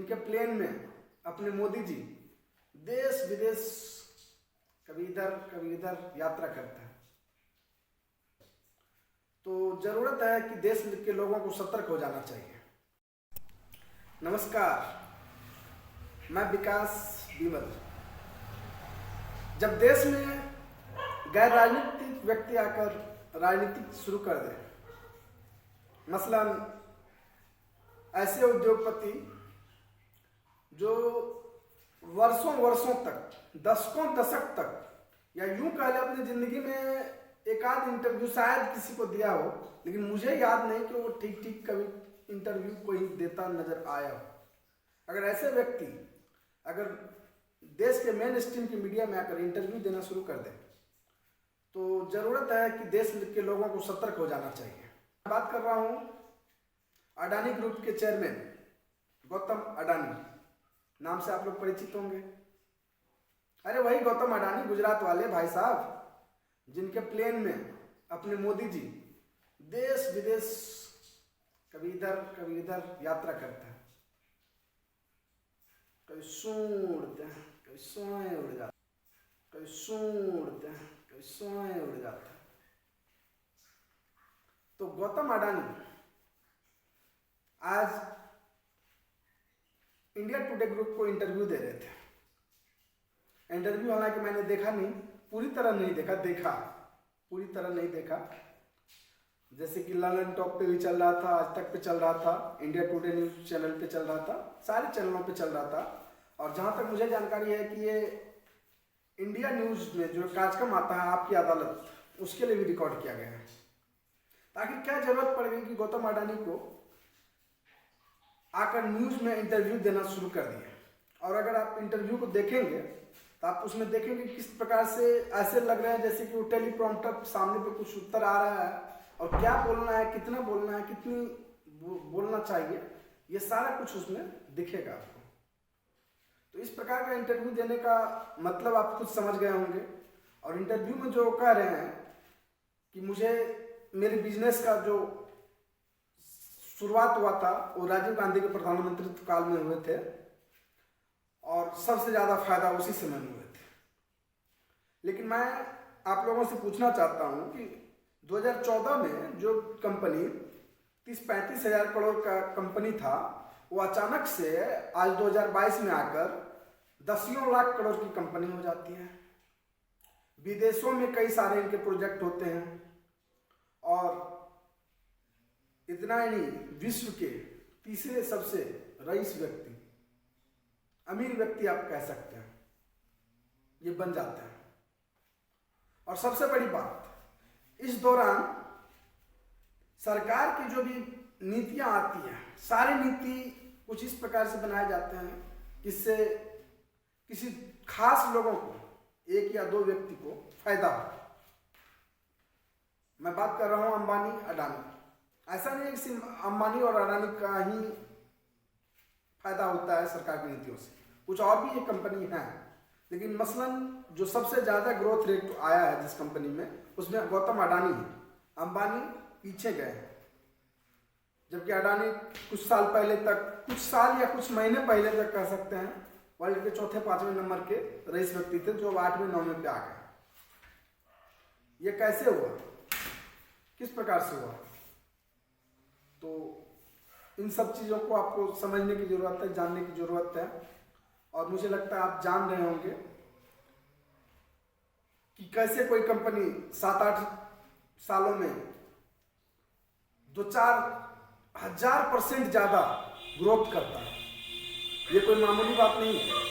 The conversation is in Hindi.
जिनके प्लेन में अपने मोदी जी देश विदेश कभी इधर यात्रा करते हैं, तो जरूरत है कि देश के लोगों को सतर्क हो जाना चाहिए। नमस्कार, मैं विकास विमल। जब देश में गैर राजनीतिक व्यक्ति आकर राजनीति शुरू कर दे, मसलन ऐसे उद्योगपति जो वर्षों तक, दशक तक, या यूं कह ले अपनी जिंदगी में एक आध इंटरव्यू शायद किसी को दिया हो, लेकिन मुझे याद नहीं कि वो ठीक कभी इंटरव्यू कोई देता नजर आया हो। अगर ऐसे व्यक्ति अगर देश के मेन स्ट्रीम की मीडिया में आकर इंटरव्यू देना शुरू कर दे, तो जरूरत है कि देश के लोगों को सतर्क हो जाना चाहिए। बात कर रहा हूं अडानी ग्रुप के चेयरमैन गौतम अडानी, नाम से आप लोग परिचित होंगे। अरे वही गौतम अडानी, गुजरात वाले भाई साहब, जिनके प्लेन में अपने मोदी जी देश विदेश कभी इधर यात्रा करते हैं, कभी सूंढते हैं, कभी सोए उड़ जाते, कभी सूंढते हैं, कभी सोए उड़ जाते हैं। तो गौतम अडानी आज इंडिया टुडे ग्रुप को इंटरव्यू दे रहे थे। इंटरव्यू हालांकि मैंने देखा नहीं, पूरी तरह नहीं देखा, जैसे कि लंदन टॉप पे भी चल रहा था, आज तक पे चल रहा था, इंडिया टुडे न्यूज चैनल पे चल रहा था, सारे चैनलों पे चल रहा था। और जहां तक मुझे जानकारी है कि ये इंडिया न्यूज में जो कार्यक्रम आता है आपकी अदालत, उसके लिए भी रिकॉर्ड किया गया है। ताकि क्या जरूरत पड़ गई कि गौतम अडानी को आकर न्यूज में इंटरव्यू देना शुरू कर दिया। और अगर आप इंटरव्यू को देखेंगे तो आप उसमें देखेंगे किस प्रकार से ऐसे लग रहे हैं जैसे कि वो टेलीप्रॉम्प्टर सामने पे कुछ उत्तर आ रहा है, और क्या बोलना है, कितना बोलना है, कितनी बोलना चाहिए, ये सारा कुछ उसमें दिखेगा आपको। तो इस प्रकार का इंटरव्यू देने का मतलब आप खुद समझ गए होंगे। और इंटरव्यू में जो कह रहे हैं कि मुझे मेरे बिजनेस का जो शुरुआत हुआ था वो राजीव गांधी के प्रधानमंत्रित्व काल में हुए थे, और सबसे ज्यादा फायदा उसी समय में हुए थे। लेकिन मैं आप लोगों से पूछना चाहता हूं कि 2014 में जो कंपनी 30-35 हजार करोड़ का कंपनी था, वो अचानक से आज 2022 में आकर दसियों लाख करोड़ की कंपनी हो जाती है। विदेशों में कई सारे इनके प्रोजेक्ट होते हैं, और इतना ही नहीं, विश्व के तीसरे सबसे रईस व्यक्ति, अमीर व्यक्ति आप कह सकते हैं, ये बन जाते हैं। और सबसे बड़ी बात, इस दौरान सरकार की जो भी नीतियां आती हैं, सारी नीति कुछ इस प्रकार से बनाए जाते हैं जिससे किसी खास लोगों को, एक या दो व्यक्ति को फायदा हो। मैं बात कर रहा हूं अंबानी अडानी। ऐसा नहीं है कि सिर्फ अंबानी और अडानी का ही फायदा होता है सरकार की नीतियों से, कुछ और भी ये कंपनी है। लेकिन मसलन जो सबसे ज्यादा ग्रोथ रेट आया है जिस कंपनी में, उसमें गौतम अडानी है। अंबानी पीछे गए हैं, जबकि अडानी कुछ साल या कुछ महीने पहले तक कह सकते हैं वर्ल्ड के चौथे 5वें नंबर के रईस व्यक्ति थे, जो 8वें-9वें पे आ गए। ये कैसे हुआ, किस प्रकार से हुआ? तो इन सब चीजों को आपको समझने की जरूरत है, जानने की जरूरत है। और मुझे लगता है आप जान रहे होंगे कि कैसे कोई कंपनी 7-8 सालों में 2-4 हजार % ज्यादा ग्रोथ करता है। ये कोई मामूली बात नहीं है।